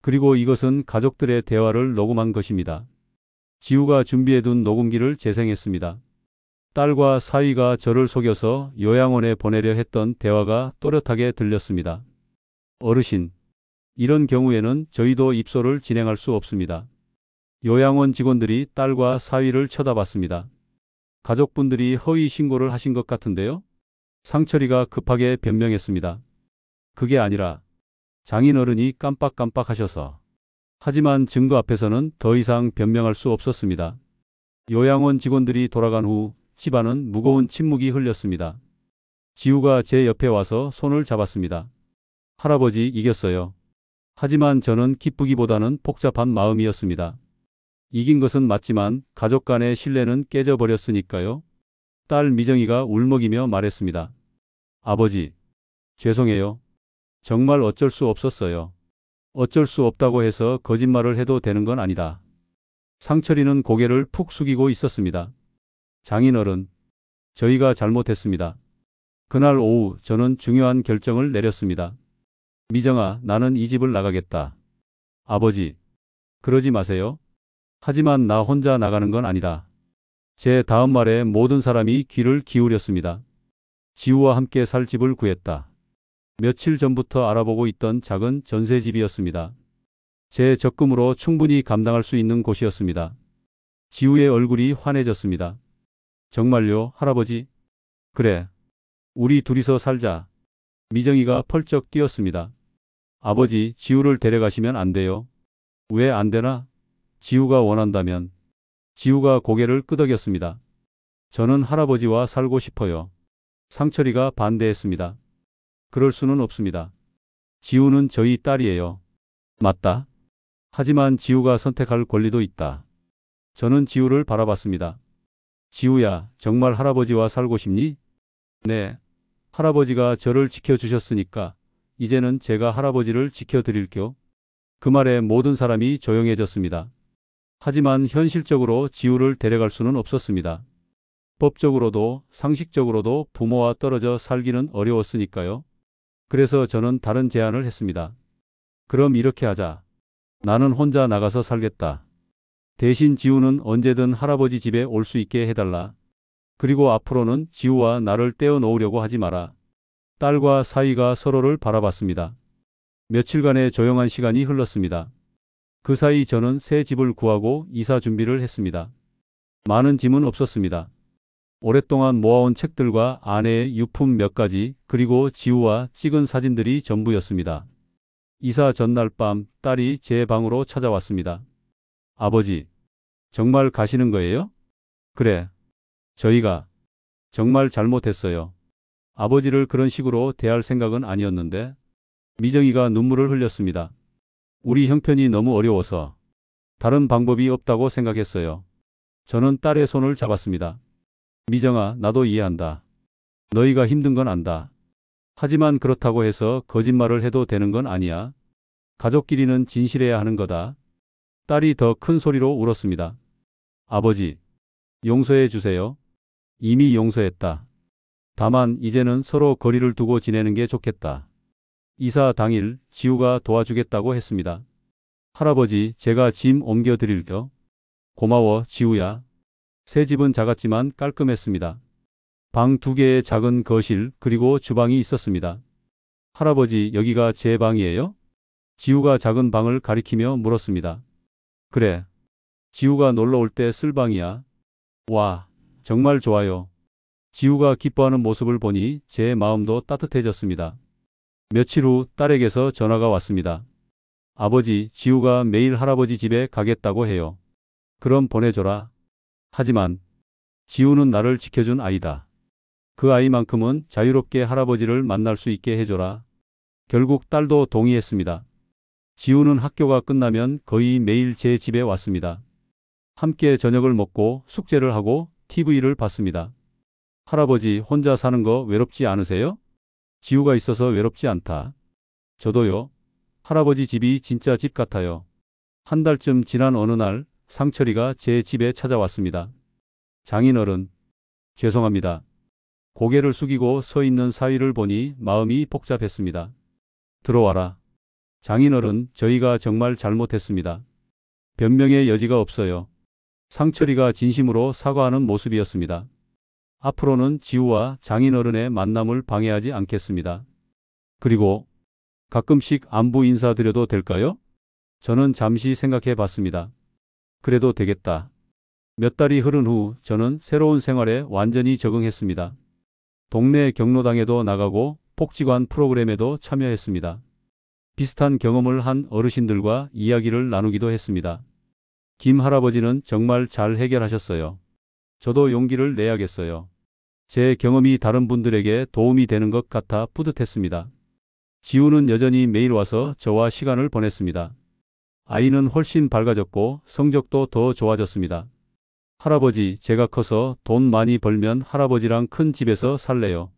그리고 이것은 가족들의 대화를 녹음한 것입니다. 지우가 준비해둔 녹음기를 재생했습니다. 딸과 사위가 저를 속여서 요양원에 보내려 했던 대화가 또렷하게 들렸습니다. 어르신, 이런 경우에는 저희도 입소를 진행할 수 없습니다. 요양원 직원들이 딸과 사위를 쳐다봤습니다. 가족분들이 허위 신고를 하신 것 같은데요? 상철이가 급하게 변명했습니다. 그게 아니라 장인어른이 깜빡깜빡하셔서. 하지만 증거 앞에서는 더 이상 변명할 수 없었습니다. 요양원 직원들이 돌아간 후 집안은 무거운 침묵이 흘렸습니다. 지우가 제 옆에 와서 손을 잡았습니다. 할아버지, 이겼어요. 하지만 저는 기쁘기보다는 복잡한 마음이었습니다. 이긴 것은 맞지만 가족 간의 신뢰는 깨져버렸으니까요. 딸 미정이가 울먹이며 말했습니다. 아버지, 죄송해요. 정말 어쩔 수 없었어요. 어쩔 수 없다고 해서 거짓말을 해도 되는 건 아니다. 상철이는 고개를 푹 숙이고 있었습니다. 장인어른, 저희가 잘못했습니다. 그날 오후 저는 중요한 결정을 내렸습니다. 미정아, 나는 이 집을 나가겠다. 아버지, 그러지 마세요. 하지만 나 혼자 나가는 건 아니다. 제 다음 말에 모든 사람이 귀를 기울였습니다. 지우와 함께 살 집을 구했다. 며칠 전부터 알아보고 있던 작은 전세집이었습니다. 제 적금으로 충분히 감당할 수 있는 곳이었습니다. 지우의 얼굴이 환해졌습니다. 정말요, 할아버지? 그래. 우리 둘이서 살자. 미정이가 펄쩍 뛰었습니다. 아버지, 지우를 데려가시면 안 돼요. 왜 안 되나? 지우가 원한다면. 지우가 고개를 끄덕였습니다. 저는 할아버지와 살고 싶어요. 상철이가 반대했습니다. 그럴 수는 없습니다. 지우는 저희 딸이에요. 맞다. 하지만 지우가 선택할 권리도 있다. 저는 지우를 바라봤습니다. 지우야, 정말 할아버지와 살고 싶니? 네. 할아버지가 저를 지켜주셨으니까 이제는 제가 할아버지를 지켜드릴게요. 그 말에 모든 사람이 조용해졌습니다. 하지만 현실적으로 지우를 데려갈 수는 없었습니다. 법적으로도 상식적으로도 부모와 떨어져 살기는 어려웠으니까요. 그래서 저는 다른 제안을 했습니다. 그럼 이렇게 하자. 나는 혼자 나가서 살겠다. 대신 지우는 언제든 할아버지 집에 올 수 있게 해달라. 그리고 앞으로는 지우와 나를 떼어 놓으려고 하지 마라. 딸과 사위가 서로를 바라봤습니다. 며칠간의 조용한 시간이 흘렀습니다. 그 사이 저는 새 집을 구하고 이사 준비를 했습니다. 많은 짐은 없었습니다. 오랫동안 모아온 책들과 아내의 유품 몇 가지, 그리고 지우와 찍은 사진들이 전부였습니다. 이사 전날 밤 딸이 제 방으로 찾아왔습니다. 아버지, 정말 가시는 거예요? 그래, 저희가 정말 잘못했어요. 아버지를 그런 식으로 대할 생각은 아니었는데. 미정이가 눈물을 흘렸습니다. 우리 형편이 너무 어려워서 다른 방법이 없다고 생각했어요. 저는 딸의 손을 잡았습니다. 미정아, 나도 이해한다. 너희가 힘든 건 안다. 하지만 그렇다고 해서 거짓말을 해도 되는 건 아니야. 가족끼리는 진실해야 하는 거다. 딸이 더 큰 소리로 울었습니다. 아버지, 용서해 주세요. 이미 용서했다. 다만 이제는 서로 거리를 두고 지내는 게 좋겠다. 이사 당일 지우가 도와주겠다고 했습니다. 할아버지, 제가 짐 옮겨 드릴게요. 고마워, 지우야. 새 집은 작았지만 깔끔했습니다. 방 2개의 작은 거실, 그리고 주방이 있었습니다. 할아버지, 여기가 제 방이에요? 지우가 작은 방을 가리키며 물었습니다. 그래. 지우가 놀러 올 때 쓸 방이야. 와, 정말 좋아요. 지우가 기뻐하는 모습을 보니 제 마음도 따뜻해졌습니다. 며칠 후 딸에게서 전화가 왔습니다. 아버지, 지우가 매일 할아버지 집에 가겠다고 해요. 그럼 보내줘라. 하지만 지우는 나를 지켜준 아이다. 그 아이만큼은 자유롭게 할아버지를 만날 수 있게 해줘라. 결국 딸도 동의했습니다. 지우는 학교가 끝나면 거의 매일 제 집에 왔습니다. 함께 저녁을 먹고 숙제를 하고 TV를 봤습니다. 할아버지, 혼자 사는 거 외롭지 않으세요? 지우가 있어서 외롭지 않다. 저도요. 할아버지 집이 진짜 집 같아요. 한 달쯤 지난 어느 날 상철이가 제 집에 찾아왔습니다. 장인어른, 죄송합니다. 고개를 숙이고 서 있는 사위를 보니 마음이 복잡했습니다. 들어와라. 장인어른, 저희가 정말 잘못했습니다. 변명의 여지가 없어요. 상철이가 진심으로 사과하는 모습이었습니다. 앞으로는 지우와 장인어른의 만남을 방해하지 않겠습니다. 그리고 가끔씩 안부 인사드려도 될까요? 저는 잠시 생각해 봤습니다. 그래도 되겠다. 몇 달이 흐른 후 저는 새로운 생활에 완전히 적응했습니다. 동네 경로당에도 나가고 복지관 프로그램에도 참여했습니다. 비슷한 경험을 한 어르신들과 이야기를 나누기도 했습니다. 김 할아버지는 정말 잘 해결하셨어요. 저도 용기를 내야겠어요. 제 경험이 다른 분들에게 도움이 되는 것 같아 뿌듯했습니다. 지우는 여전히 매일 와서 저와 시간을 보냈습니다. 아이는 훨씬 밝아졌고 성적도 더 좋아졌습니다. 할아버지, 제가 커서 돈 많이 벌면 할아버지랑 큰 집에서 살래요.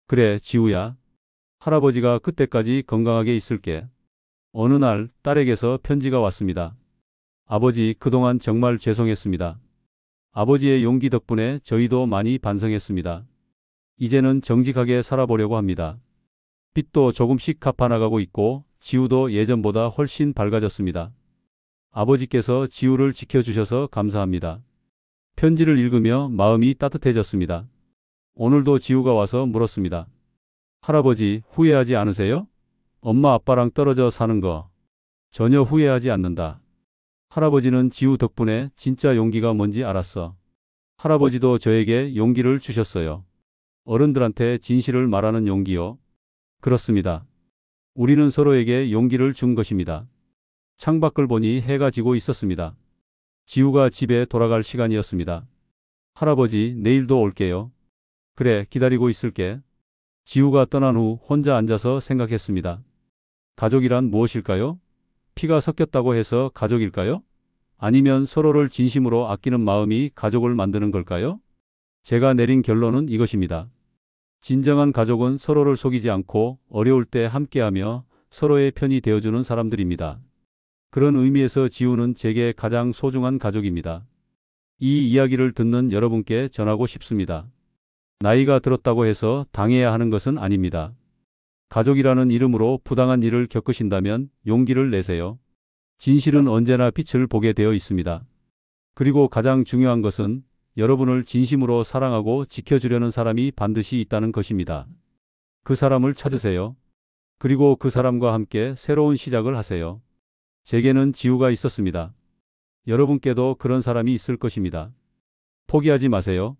그래, 지우야. 할아버지가 그때까지 건강하게 있을게. 어느 날 딸에게서 편지가 왔습니다. 아버지, 그동안 정말 죄송했습니다. 아버지의 용기 덕분에 저희도 많이 반성했습니다. 이제는 정직하게 살아보려고 합니다. 빚도 조금씩 갚아나가고 있고 지우도 예전보다 훨씬 밝아졌습니다. 아버지께서 지우를 지켜주셔서 감사합니다. 편지를 읽으며 마음이 따뜻해졌습니다. 오늘도 지우가 와서 물었습니다. 할아버지, 후회하지 않으세요? 엄마 아빠랑 떨어져 사는 거 전혀 후회하지 않는다. 할아버지는 지우 덕분에 진짜 용기가 뭔지 알았어. 할아버지도 저에게 용기를 주셨어요. 어른들한테 진실을 말하는 용기요. 그렇습니다. 우리는 서로에게 용기를 준 것입니다. 창밖을 보니 해가 지고 있었습니다. 지우가 집에 돌아갈 시간이었습니다. 할아버지, 내일도 올게요. 그래, 기다리고 있을게. 지우가 떠난 후 혼자 앉아서 생각했습니다. 가족이란 무엇일까요? 피가 섞였다고 해서 가족일까요? 아니면 서로를 진심으로 아끼는 마음이 가족을 만드는 걸까요? 제가 내린 결론은 이것입니다. 진정한 가족은 서로를 속이지 않고 어려울 때 함께하며 서로의 편이 되어주는 사람들입니다. 그런 의미에서 지우는 제게 가장 소중한 가족입니다. 이 이야기를 듣는 여러분께 전하고 싶습니다. 나이가 들었다고 해서 당해야 하는 것은 아닙니다. 가족이라는 이름으로 부당한 일을 겪으신다면 용기를 내세요. 진실은 언제나 빛을 보게 되어 있습니다. 그리고 가장 중요한 것은 여러분을 진심으로 사랑하고 지켜주려는 사람이 반드시 있다는 것입니다. 그 사람을 찾으세요. 그리고 그 사람과 함께 새로운 시작을 하세요. 제게는 지우가 있었습니다. 여러분께도 그런 사람이 있을 것입니다. 포기하지 마세요.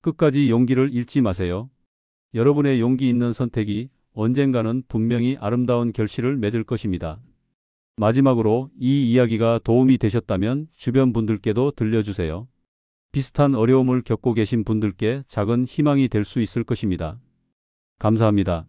끝까지 용기를 잃지 마세요. 여러분의 용기 있는 선택이 언젠가는 분명히 아름다운 결실을 맺을 것입니다. 마지막으로 이 이야기가 도움이 되셨다면 주변 분들께도 들려주세요. 비슷한 어려움을 겪고 계신 분들께 작은 희망이 될 수 있을 것입니다. 감사합니다.